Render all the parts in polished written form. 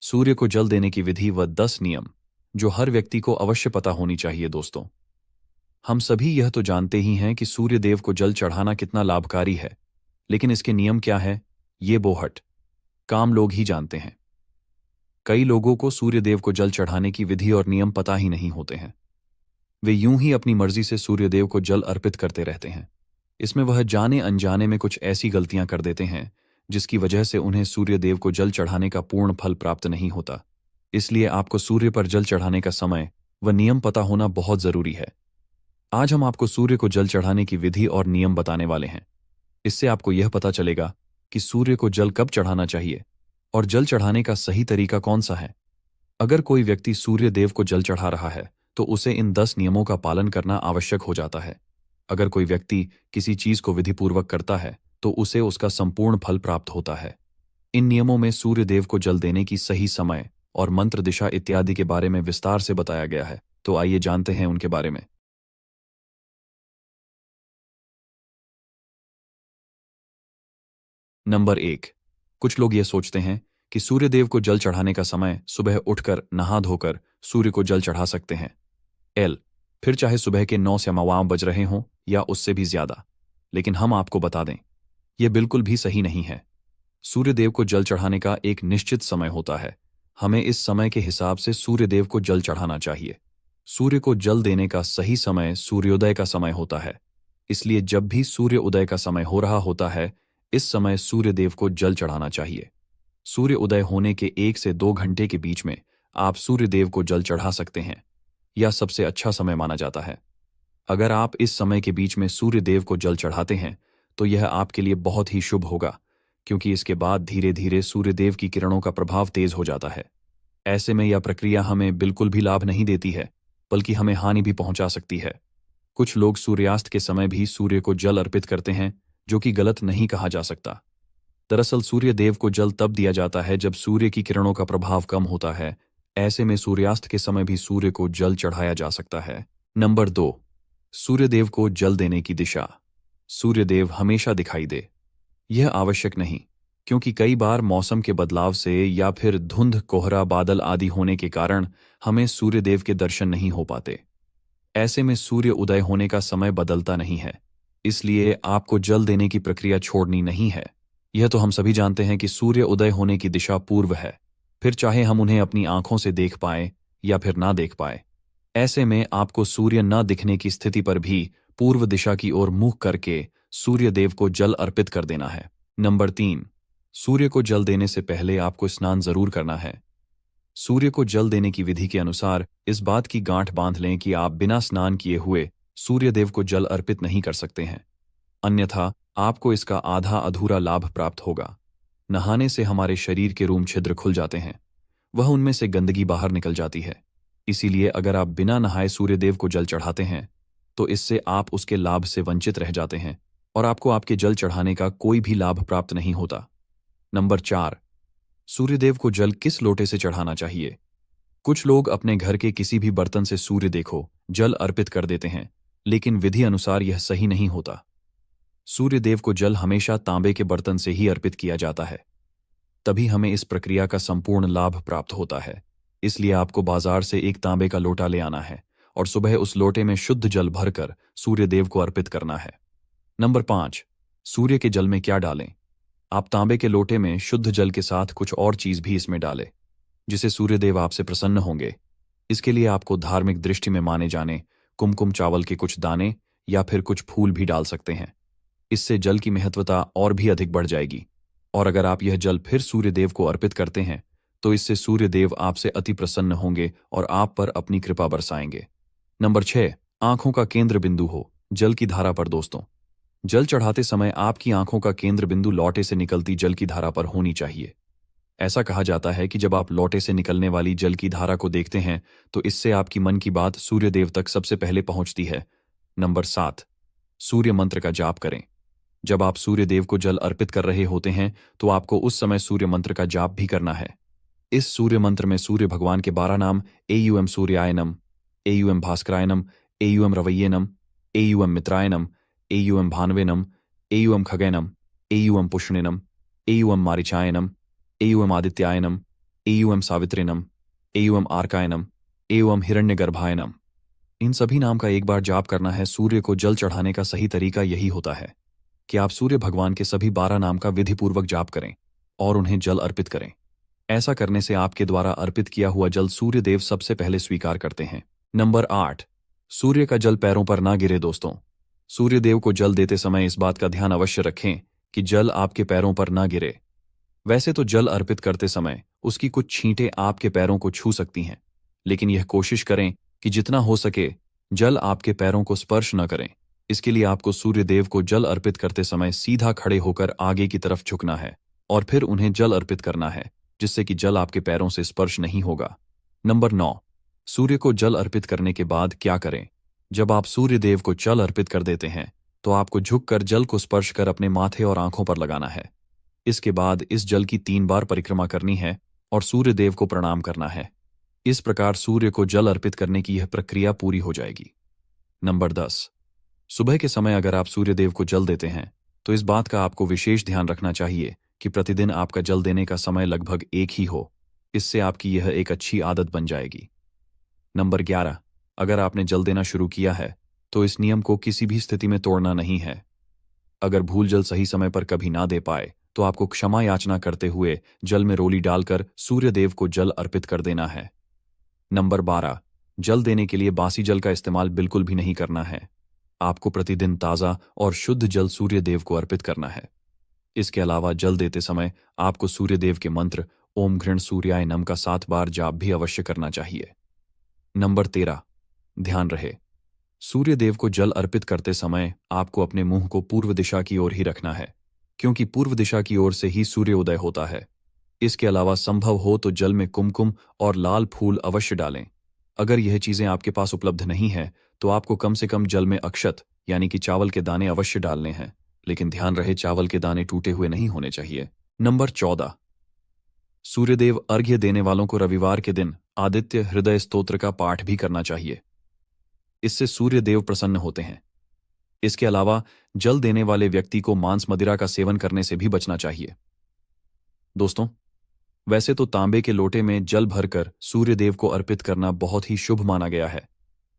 सूर्य को जल देने की विधि व 10 नियम जो हर व्यक्ति को अवश्य पता होनी चाहिए। दोस्तों, हम सभी यह तो जानते ही हैं कि सूर्य देव को जल चढ़ाना कितना लाभकारी है, लेकिन इसके नियम क्या है, ये बोहट काम लोग ही जानते हैं। कई लोगों को सूर्य देव को जल चढ़ाने की विधि और नियम पता ही नहीं होते हैं। वे यूं ही अपनी मर्जी से सूर्य देव को जल अर्पित करते रहते हैं। इसमें वह जाने अनजाने में कुछ ऐसी गलतियां कर देते हैं जिसकी वजह से उन्हें सूर्य देव को जल चढ़ाने का पूर्ण फल प्राप्त नहीं होता। इसलिए आपको सूर्य पर जल चढ़ाने का समय व नियम पता होना बहुत जरूरी है। आज हम आपको सूर्य को जल चढ़ाने की विधि और नियम बताने वाले हैं। इससे आपको यह पता चलेगा कि सूर्य को जल कब चढ़ाना चाहिए और जल चढ़ाने का सही तरीका कौन सा है। अगर कोई व्यक्ति सूर्य देव को जल चढ़ा रहा है तो उसे इन 10 नियमों का पालन करना आवश्यक हो जाता है। अगर कोई व्यक्ति किसी चीज को विधिपूर्वक करता है तो उसे उसका संपूर्ण फल प्राप्त होता है। इन नियमों में सूर्य देव को जल देने की सही समय और मंत्र दिशा इत्यादि के बारे में विस्तार से बताया गया है। तो आइए जानते हैं उनके बारे में। नंबर 1, कुछ लोग यह सोचते हैं कि सूर्य देव को जल चढ़ाने का समय सुबह उठकर नहा धोकर सूर्य को जल चढ़ा सकते हैं। फिर चाहे सुबह के 9 या बज रहे हों या उससे भी ज्यादा। लेकिन हम आपको बता दें, यह बिल्कुल भी सही नहीं है। सूर्य देव को जल चढ़ाने का एक निश्चित समय होता है। हमें इस समय के हिसाब से सूर्य देव को जल चढ़ाना चाहिए। सूर्य को जल देने का सही समय सूर्योदय का समय होता है। इसलिए जब भी सूर्य उदय का समय हो रहा होता है, इस समय सूर्य देव को जल चढ़ाना चाहिए। सूर्य उदय होने के 1 से 2 घंटे के बीच में आप सूर्य देव को जल चढ़ा सकते हैं। यह सबसे अच्छा समय माना जाता है। अगर आप इस समय के बीच में सूर्य देव को जल चढ़ाते हैं तो यह आपके लिए बहुत ही शुभ होगा, क्योंकि इसके बाद धीरे धीरे सूर्य देव की किरणों का प्रभाव तेज हो जाता है। ऐसे में यह प्रक्रिया हमें बिल्कुल भी लाभ नहीं देती है, बल्कि हमें हानि भी पहुंचा सकती है। कुछ लोग सूर्यास्त के समय भी सूर्य को जल अर्पित करते हैं, जो कि गलत नहीं कहा जा सकता। दरअसल सूर्य देव को जल तब दिया जाता है जब सूर्य की किरणों का प्रभाव कम होता है। ऐसे में सूर्यास्त के समय भी सूर्य को जल चढ़ाया जा सकता है। नंबर 2, सूर्य देव को जल देने की दिशा। सूर्य देव हमेशा दिखाई दे, यह आवश्यक नहीं, क्योंकि कई बार मौसम के बदलाव से या फिर धुंध, कोहरा, बादल आदि होने के कारण हमें सूर्य देव के दर्शन नहीं हो पाते। ऐसे में सूर्य उदय होने का समय बदलता नहीं है, इसलिए आपको जल देने की प्रक्रिया छोड़नी नहीं है। यह तो हम सभी जानते हैं कि सूर्य उदय होने की दिशा पूर्व है, फिर चाहे हम उन्हें अपनी आंखों से देख पाए या फिर ना देख पाए। ऐसे में आपको सूर्य न दिखने की स्थिति पर भी पूर्व दिशा की ओर मुंह करके सूर्य देव को जल अर्पित कर देना है। नंबर 3, सूर्य को जल देने से पहले आपको स्नान जरूर करना है। सूर्य को जल देने की विधि के अनुसार इस बात की गांठ बांध लें कि आप बिना स्नान किए हुए सूर्य देव को जल अर्पित नहीं कर सकते हैं, अन्यथा आपको इसका आधा अधूरा लाभ प्राप्त होगा। नहाने से हमारे शरीर के रोम छिद्र खुल जाते हैं, वह उनमें से गंदगी बाहर निकल जाती है। इसीलिए अगर आप बिना नहाए सूर्य देव को जल चढ़ाते हैं तो इससे आप उसके लाभ से वंचित रह जाते हैं और आपको आपके जल चढ़ाने का कोई भी लाभ प्राप्त नहीं होता। नंबर 4, सूर्यदेव को जल किस लोटे से चढ़ाना चाहिए। कुछ लोग अपने घर के किसी भी बर्तन से सूर्य देखो जल अर्पित कर देते हैं, लेकिन विधि अनुसार यह सही नहीं होता। सूर्यदेव को जल हमेशा तांबे के बर्तन से ही अर्पित किया जाता है, तभी हमें इस प्रक्रिया का संपूर्ण लाभ प्राप्त होता है। इसलिए आपको बाजार से एक तांबे का लोटा ले आना है और सुबह उस लोटे में शुद्ध जल भरकर सूर्यदेव को अर्पित करना है। नंबर 5, सूर्य के जल में क्या डालें। आप तांबे के लोटे में शुद्ध जल के साथ कुछ और चीज भी इसमें डालें, जिसे सूर्यदेव आपसे प्रसन्न होंगे। इसके लिए आपको धार्मिक दृष्टि में माने जाने कुमकुम चावल के कुछ दाने या फिर कुछ फूल भी डाल सकते हैं। इससे जल की महत्वता और भी अधिक बढ़ जाएगी, और अगर आप यह जल फिर सूर्यदेव को अर्पित करते हैं तो इससे सूर्यदेव आपसे अति प्रसन्न होंगे और आप पर अपनी कृपा बरसाएंगे। नंबर 6, आंखों का केंद्र बिंदु हो जल की धारा पर। दोस्तों, जल चढ़ाते समय आपकी आंखों का केंद्र बिंदु लौटे से निकलती जल की धारा पर होनी चाहिए। ऐसा कहा जाता है कि जब आप लौटे से निकलने वाली जल की धारा को देखते हैं तो इससे आपकी मन की बात सूर्यदेव तक सबसे पहले पहुंचती है। नंबर 7, सूर्य मंत्र का जाप करें। जब आप सूर्यदेव को जल अर्पित कर रहे होते हैं तो आपको उस समय सूर्य मंत्र का जाप भी करना है। इस सूर्य मंत्र में सूर्य भगवान के 12 नाम एयूएम सूर्यायनम, एयूएम भास्करायनम, एयूएम रवैयनम, एयूएम मित्रायनम, एयूएम भानवेनम, एयूएम खगैनम, एयूएम पुष्णिनम, एयूएम मारिचायनम, एयूएम आदित्यायनम, एयुएम सावित्रिनम, एयुएम आर्कायनम, एयुएम हिरण्यगर्भायनम। इन सभी नाम का एक बार जाप करना है। सूर्य को जल चढ़ाने का सही तरीका यही होता है कि आप सूर्य भगवान के सभी 12 नाम का विधिपूर्वक जाप करें और उन्हें जल अर्पित करें। ऐसा करने से आपके द्वारा अर्पित किया हुआ जल सूर्य देव सबसे पहले स्वीकार करते हैं। नंबर 8, सूर्य का जल पैरों पर ना गिरे। दोस्तों, सूर्य देव को जल देते समय इस बात का ध्यान अवश्य रखें कि जल आपके पैरों पर ना गिरे। वैसे तो जल अर्पित करते समय उसकी कुछ छींटें आपके पैरों को छू सकती हैं, लेकिन यह कोशिश करें कि जितना हो सके जल आपके पैरों को स्पर्श न करें। इसके लिए आपको सूर्य देव को जल अर्पित करते समय सीधा खड़े होकर आगे की तरफ झुकना है और फिर उन्हें जल अर्पित करना है, जिससे कि जल आपके पैरों से स्पर्श नहीं होगा। नंबर 9, सूर्य को जल अर्पित करने के बाद क्या करें। जब आप सूर्य देव को जल अर्पित कर देते हैं तो आपको झुककर जल को स्पर्श कर अपने माथे और आंखों पर लगाना है। इसके बाद इस जल की 3 बार परिक्रमा करनी है और सूर्य देव को प्रणाम करना है। इस प्रकार सूर्य को जल अर्पित करने की यह प्रक्रिया पूरी हो जाएगी। नंबर 10, सुबह के समय अगर आप सूर्य देव को जल देते हैं तो इस बात का आपको विशेष ध्यान रखना चाहिए कि प्रतिदिन आपका जल देने का समय लगभग एक ही हो। इससे आपकी यह एक अच्छी आदत बन जाएगी। नंबर 11, अगर आपने जल देना शुरू किया है तो इस नियम को किसी भी स्थिति में तोड़ना नहीं है। अगर भूल जल सही समय पर कभी ना दे पाए तो आपको क्षमा याचना करते हुए जल में रोली डालकर सूर्य देव को जल अर्पित कर देना है। नंबर 12, जल देने के लिए बासी जल का इस्तेमाल बिल्कुल भी नहीं करना है। आपको प्रतिदिन ताज़ा और शुद्ध जल सूर्य देव को अर्पित करना है। इसके अलावा जल देते समय आपको सूर्य देव के मंत्र ओम घृण सूर्याय नम का 7 बार जाप भी अवश्य करना चाहिए। नंबर 13, ध्यान रहे, सूर्य देव को जल अर्पित करते समय आपको अपने मुंह को पूर्व दिशा की ओर ही रखना है, क्योंकि पूर्व दिशा की ओर से ही सूर्योदय होता है। इसके अलावा संभव हो तो जल में कुमकुम और लाल फूल अवश्य डालें। अगर यह चीजें आपके पास उपलब्ध नहीं है तो आपको कम से कम जल में अक्षत यानी कि चावल के दाने अवश्य डालने हैं, लेकिन ध्यान रहे चावल के दाने टूटे हुए नहीं होने चाहिए। नंबर 14, सूर्यदेव अर्घ्य देने वालों को रविवार के दिन आदित्य हृदय स्तोत्र का पाठ भी करना चाहिए। इससे सूर्यदेव प्रसन्न होते हैं। इसके अलावा जल देने वाले व्यक्ति को मांस मदिरा का सेवन करने से भी बचना चाहिए। दोस्तों, वैसे तो तांबे के लोटे में जल भरकर सूर्यदेव को अर्पित करना बहुत ही शुभ माना गया है,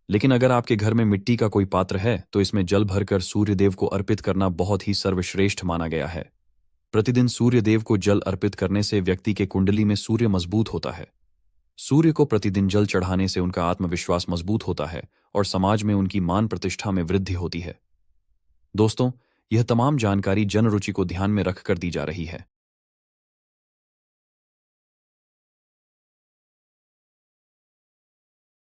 लेकिन अगर आपके घर में मिट्टी का कोई पात्र है तो इसमें जल भरकर सूर्यदेव को अर्पित करना बहुत ही सर्वश्रेष्ठ माना गया है। प्रतिदिन सूर्यदेव को जल अर्पित करने से व्यक्ति के कुंडली में सूर्य मजबूत होता है। सूर्य को प्रतिदिन जल चढ़ाने से उनका आत्मविश्वास मजबूत होता है और समाज में उनकी मान प्रतिष्ठा में वृद्धि होती है। दोस्तों, यह तमाम जानकारी जनरुचि को ध्यान में रखकर दी जा रही है।